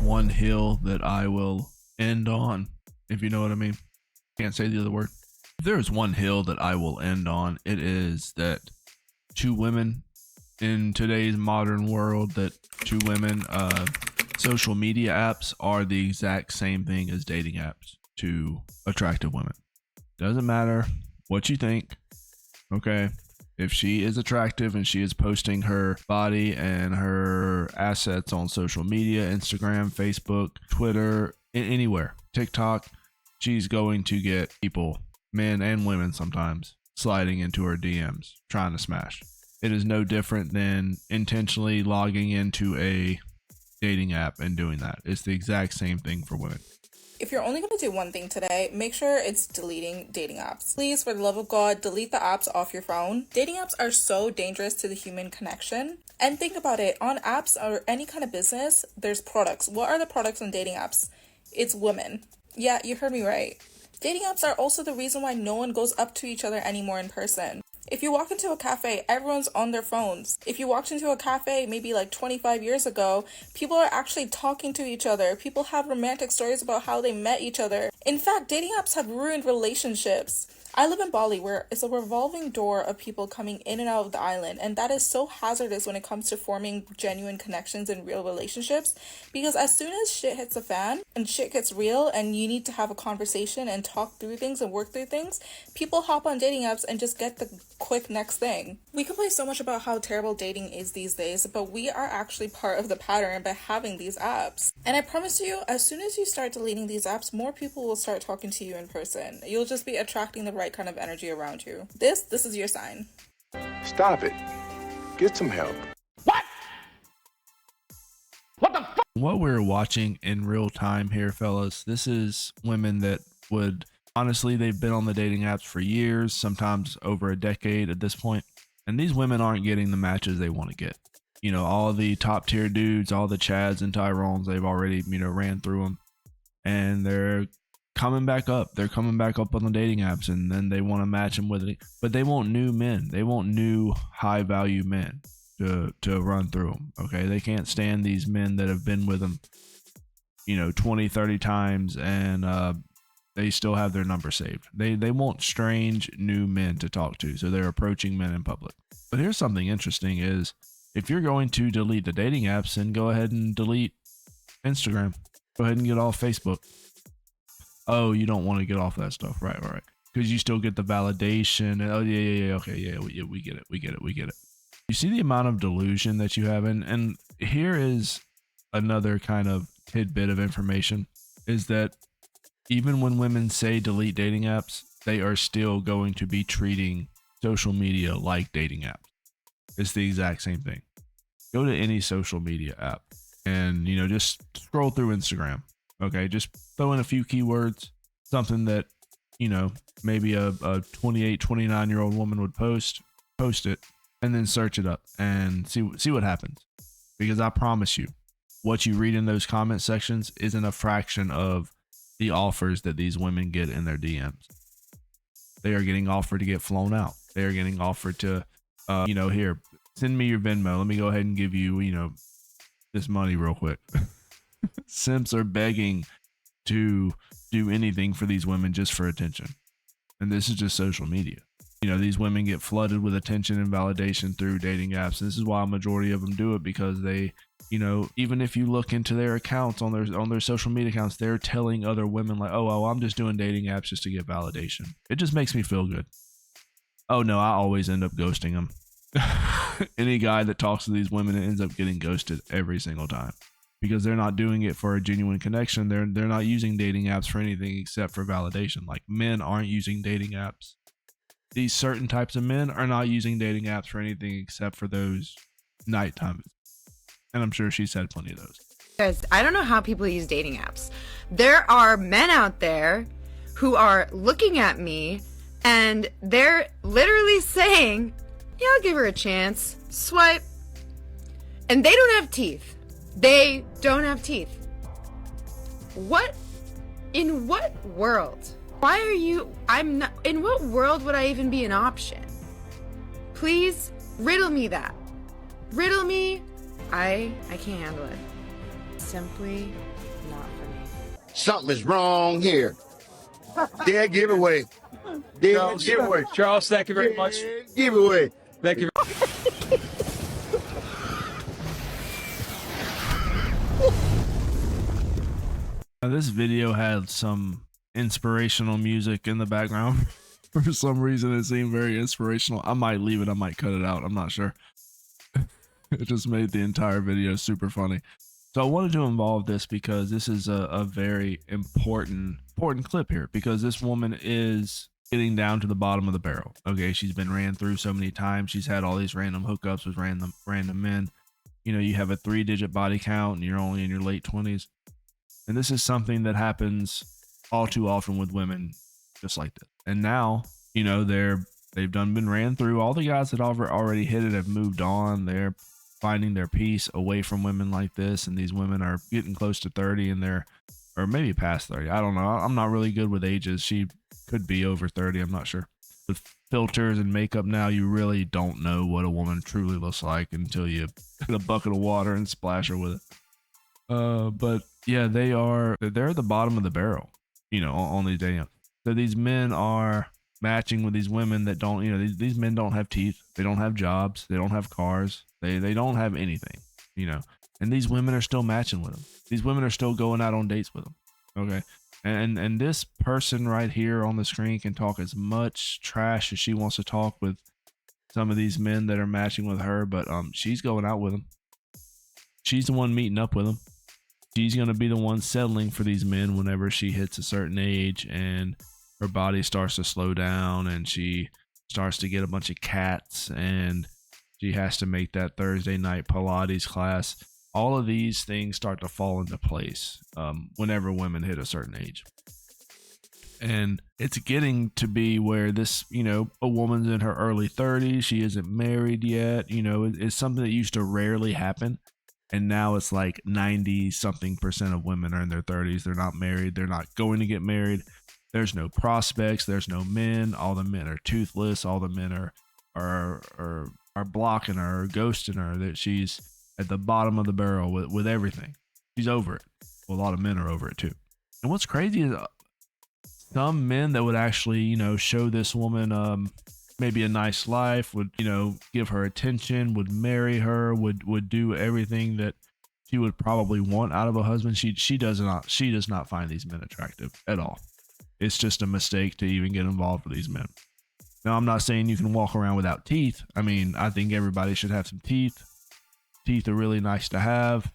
one hill that I will end on, if you know what I mean. Can't say the other word. If there's one hill that I will end on, it is that two women in today's modern world, social media apps are the exact same thing as dating apps to attractive women. Doesn't matter what you think, okay? If she is attractive and she is posting her body and her assets on social media, Instagram, Facebook, Twitter, anywhere, TikTok, she's going to get people, men and women sometimes, sliding into her DMs, trying to smash. It is no different than intentionally logging into a dating app and doing that. It's the exact same thing for women. If you're only going to do one thing today, make sure it's deleting dating apps. Please, for the love of God, delete the apps off your phone. Dating apps are so dangerous to the human connection. And think about it, on apps or any kind of business, there's products. What are the products on dating apps? It's women. Yeah, you heard me right. Dating apps are also the reason why no one goes up to each other anymore in person. If you walk into a cafe, everyone's on their phones. If you walked into a cafe maybe like 25 years ago, people are actually talking to each other. People have romantic stories about how they met each other. In fact, dating apps have ruined relationships. I live in Bali, where it's a revolving door of people coming in and out of the island, and that is so hazardous when it comes to forming genuine connections and real relationships, because as soon as shit hits the fan and shit gets real and you need to have a conversation and talk through things and work through things, people hop on dating apps and just get the quick next thing. We complain so much about how terrible dating is these days, but we are actually part of the pattern by having these apps. And I promise you, as soon as you start deleting these apps, more people will start talking to you in person. You'll just be attracting the right kind of energy around you. This is your sign. Stop it. Get some help. What we're watching in real time here, fellas, this is women that would, honestly, they've been on the dating apps for years, sometimes over a decade at this point, and these women aren't getting the matches they want to get. You know, all the top tier dudes, all the Chads and Tyrones, they've already, ran through them, and they're coming back up. They're coming back up on the dating apps, and then they want to match them with it, but they want new men. They want new high value men to run through them. Okay, they can't stand these men that have been with them 20, 30 times, and they still have their number saved. They want strange new men to talk to, so they're approaching men in public. But here's something interesting: is if you're going to delete the dating apps, then go ahead and delete Instagram. Go ahead and get off Facebook. Oh, you don't want to get off that stuff, right? Because you still get the validation. Oh, yeah, okay, yeah, we get it. You see the amount of delusion that you have, and here is another kind of tidbit of information, is that even when women say delete dating apps, they are still going to be treating social media like dating apps. It's the exact same thing. Go to any social media app and, just scroll through Instagram. Okay, just throw in a few keywords, something that, maybe a 28, 29-year-old woman would post it, and then search it up and see what happens. Because I promise you, what you read in those comment sections isn't a fraction of the offers that these women get in their DMs. They are getting offered to get flown out. They are getting offered to, here, send me your Venmo. Let me go ahead and give you, this money real quick. Simps are begging to do anything for these women just for attention. And this is just social media. These women get flooded with attention and validation through dating apps. This is why a majority of them do it, because they, even if you look into their accounts on their social media accounts, they're telling other women like, oh, I'm just doing dating apps just to get validation. It just makes me feel good. Oh no, I always end up ghosting them. Any guy that talks to these women ends up getting ghosted every single time, because they're not doing it for a genuine connection. They're not using dating apps for anything except for validation. Like, men aren't using dating apps. These certain types of men are not using dating apps for anything except for those nighttime. And I'm sure she's had plenty of those. Guys, I don't know how people use dating apps. There are men out there who are looking at me and they're literally saying, yeah, I'll give her a chance. Swipe. And they don't have teeth. They don't have teeth. What? In what world? Why are you? I'm not. In what world would I even be an option? Please riddle me that. Riddle me. I can't handle it. simply not for me. Something is wrong here. Dead giveaway. Dead giveaway. Charles, thank you very much. Dead giveaway. Thank you. Now, this video had some inspirational music in the background. For some reason, it seemed very inspirational. I might leave it. I might cut it out. I'm not sure. It just made the entire video super funny. So I wanted to involve this because this is a very important clip here, because this woman is getting down to the bottom of the barrel. Okay, she's been ran through so many times. She's had all these random hookups with random men. You know, you have a 3-digit body count and you're only in your late 20s. And this is something that happens all too often with women just like this. And now, you know, they've been ran through. All the guys that already hit it have moved on. They're finding their peace away from women like this. And these women are getting close to 30 and or maybe past 30. I don't know. I'm not really good with ages. She could be over 30. I'm not sure. With filters and makeup now, you really don't know what a woman truly looks like until you get a bucket of water and splash her with it. But yeah, they're at the bottom of the barrel, you know, on these dating apps. So these men are matching with these women that don't, you know, these men don't have teeth. They don't have jobs. They don't have cars. They don't have anything, you know, and these women are still matching with them. These women are still going out on dates with them. Okay. And this person right here on the screen can talk as much trash as she wants to talk with some of these men that are matching with her, but she's going out with them. She's the one meeting up with them. She's going to be the one settling for these men whenever she hits a certain age and her body starts to slow down and she starts to get a bunch of cats and she has to make that Thursday night Pilates class. All of these things start to fall into place whenever women hit a certain age. And it's getting to be where this, you know, a woman's in her early 30s. She isn't married yet. You know, it's something that used to rarely happen. And now it's like 90-something% of women are in their 30s. They're not married. They're not going to get married. There's no prospects. There's no men. All the men are toothless. All the men are blocking her or ghosting her. That she's at the bottom of the barrel with everything. She's over it. Well, a lot of men are over it too. And what's crazy is some men that would actually, you know, show this woman maybe a nice life, would, you know, give her attention, would marry her, would do everything that she would probably want out of a husband. She does not find these men attractive at all. It's just a mistake to even get involved with these men. Now, I'm not saying you can walk around without teeth. I mean, I think everybody should have some teeth. Teeth are really nice to have.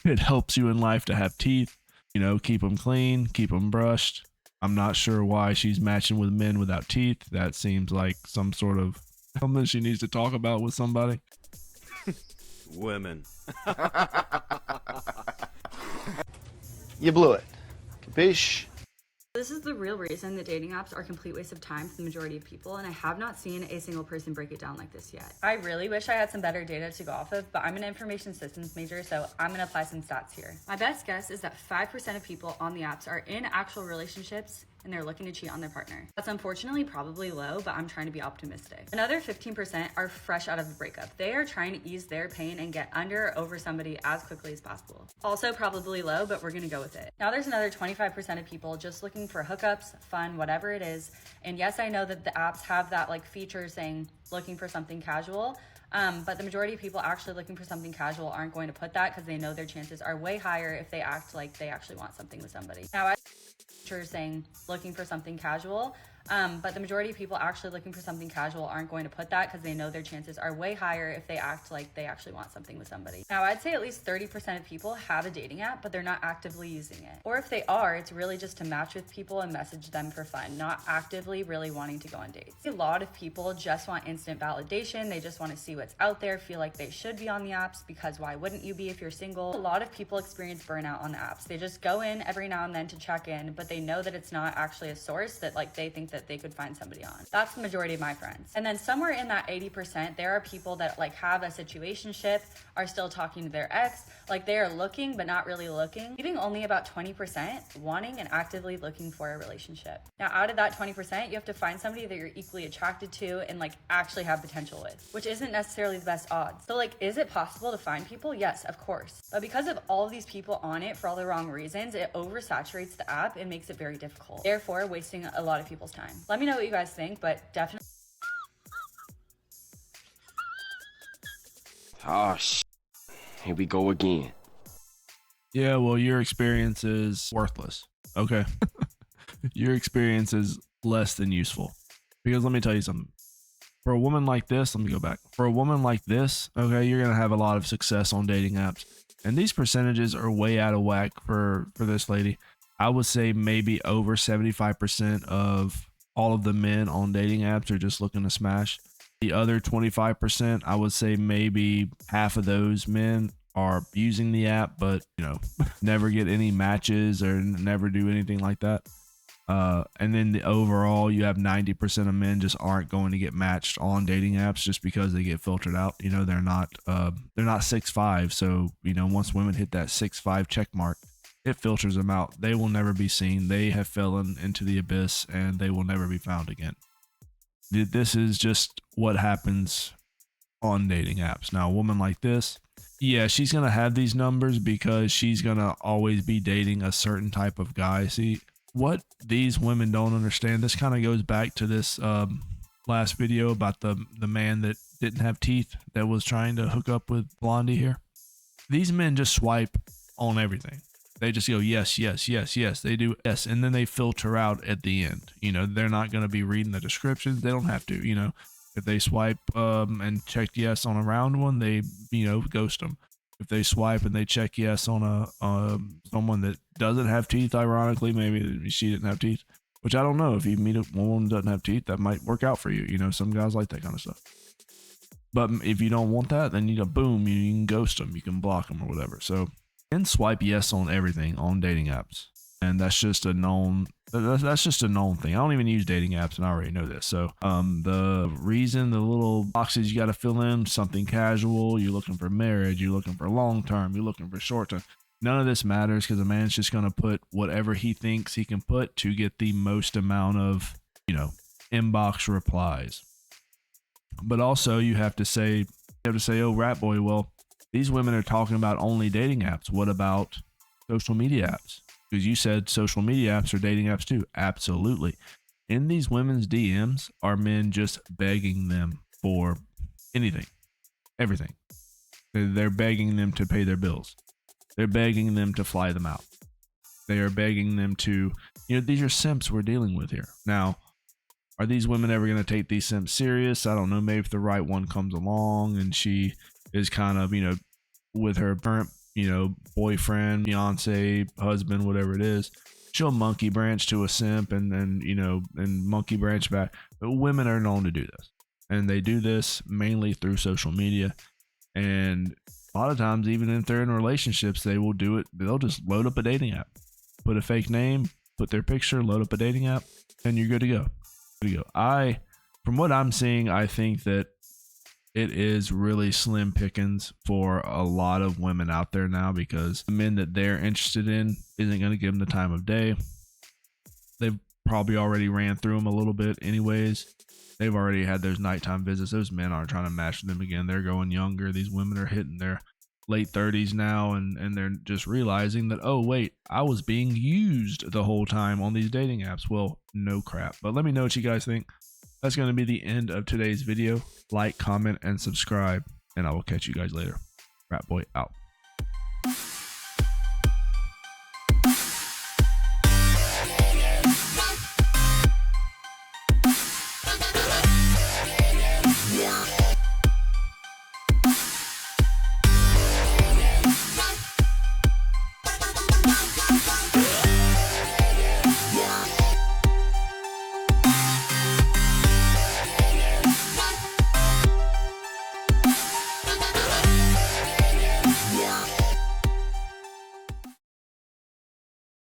It helps you in life to have teeth. You know, keep them clean, keep them brushed. I'm not sure why she's matching with men without teeth. That seems like some sort of something she needs to talk about with somebody. Women. You blew it. Capiche? This is the real reason that dating apps are a complete waste of time for the majority of people, and I have not seen a single person break it down like this yet. I really wish I had some better data to go off of, but I'm an information systems major, so I'm gonna apply some stats here. My best guess is that 5% of people on the apps are in actual relationships and they're looking to cheat on their partner. That's unfortunately probably low, but I'm trying to be optimistic. Another 15% are fresh out of a breakup. They are trying to ease their pain and get under or over somebody as quickly as possible. Also probably low, but we're gonna go with it. Now there's another 25% of people just looking for hookups, fun, whatever it is. And yes, I know that the apps have that like feature saying looking for something casual, but the majority of people actually looking for something casual aren't going to put that because they know their chances are way higher if they act like they actually want something with somebody. Now I saying looking for something casual, but the majority of people actually looking for something casual aren't going to put that because they know their chances are way higher if they act like they actually want something with somebody. Now I'd say at least 30% of people have a dating app, but they're not actively using it. Or if they are, it's really just to match with people and message them for fun, not actively really wanting to go on dates. A lot of people just want instant validation. They just want to see what's out there, feel like they should be on the apps because why wouldn't you be if you're single? A lot of people experience burnout on the apps. They just go in every now and then to check in, but they know that it's not actually a source that like they think that they could find somebody on. That's the majority of my friends. And then somewhere in that 80%, there are people that like have a situationship, are still talking to their ex, like they are looking but not really looking, leaving only about 20% wanting and actively looking for a relationship. Now out of that 20%, you have to find somebody that you're equally attracted to and like actually have potential with, which isn't necessarily the best odds. So like, is it possible to find people? Yes, of course. But because of all of these people on it for all the wrong reasons, it oversaturates the app and makes it very difficult, therefore wasting a lot of people's time. Let me know what you guys think, but definitely. Oh, here we go again. Yeah, well, your experience is worthless. Okay. Your experience is less than useful. Because let me tell you something. For a woman like this, let me go back. For a woman like this, okay, you're going to have a lot of success on dating apps. And these percentages are way out of whack for this lady. I would say maybe over 75% of all of the men on dating apps are just looking to smash. The other 25%, I would say maybe half of those men are using the app, but, you know, never get any matches or never do anything like that. And then the overall, you have 90% of men just aren't going to get matched on dating apps just because they get filtered out. You know, they're not 6'5". So, you know, once women hit that 6'5" check mark, it filters them out. They will never be seen. They have fallen into the abyss and they will never be found again. This is just what happens on dating apps. Now, a woman like this, yeah, she's going to have these numbers because she's going to always be dating a certain type of guy. See, what these women don't understand, this kind of goes back to this last video about the man that didn't have teeth that was trying to hook up with Blondie here. These men just swipe on everything. They just go, yes, yes, yes, yes. They do yes. And then they filter out at the end. You know, they're not going to be reading the descriptions. They don't have to, you know. If they swipe and check yes on a round one, they, you know, ghost them. If they swipe and they check yes on a someone that doesn't have teeth, ironically, maybe she didn't have teeth, which I don't know. If you meet a woman that doesn't have teeth, that might work out for you. You know, some guys like that kind of stuff. But if you don't want that, then you go, boom, you can ghost them, you can block them or whatever. So, and swipe yes on everything on dating apps, and that's just a known. That's just a known thing. I don't even use dating apps, and I already know this. So, the reason, the little boxes you got to fill in, something casual, you're looking for marriage, you're looking for long term, you're looking for short term. None of this matters because a man's just going to put whatever he thinks he can put to get the most amount of, you know, inbox replies. But also, you have to say, oh, rat boy, well, these women are talking about only dating apps. What about social media apps? Because you said social media apps are dating apps too. Absolutely. In these women's DMs are men just begging them for anything, everything. They're begging them to pay their bills. They're begging them to fly them out. They are begging them to, you know, these are simps we're dealing with here. Now, are these women ever going to take these simps serious? I don't know. Maybe if the right one comes along and she is kind of, you know, with her current, you know, boyfriend, fiance, husband, whatever it is, she'll monkey branch to a simp and then, you know, and monkey branch back. But women are known to do this. And they do this mainly through social media. And a lot of times, even if they're in relationships, they will do it. They'll just load up a dating app, put a fake name, put their picture, load up a dating app, and you're good to go. Good to go. From what I'm seeing, I think that it is really slim pickings for a lot of women out there now because the men that they're interested in isn't going to give them the time of day. They've probably already ran through them a little bit anyways. They've already had those nighttime visits. Those men aren't trying to match them again. They're going younger. These women are hitting their late 30s now, and they're just realizing that, oh, wait, I was being used the whole time on these dating apps. Well, no crap. But let me know what you guys think. That's going to be the end of today's video. Like, comment, and subscribe, and I will catch you guys later. Rat Boy out.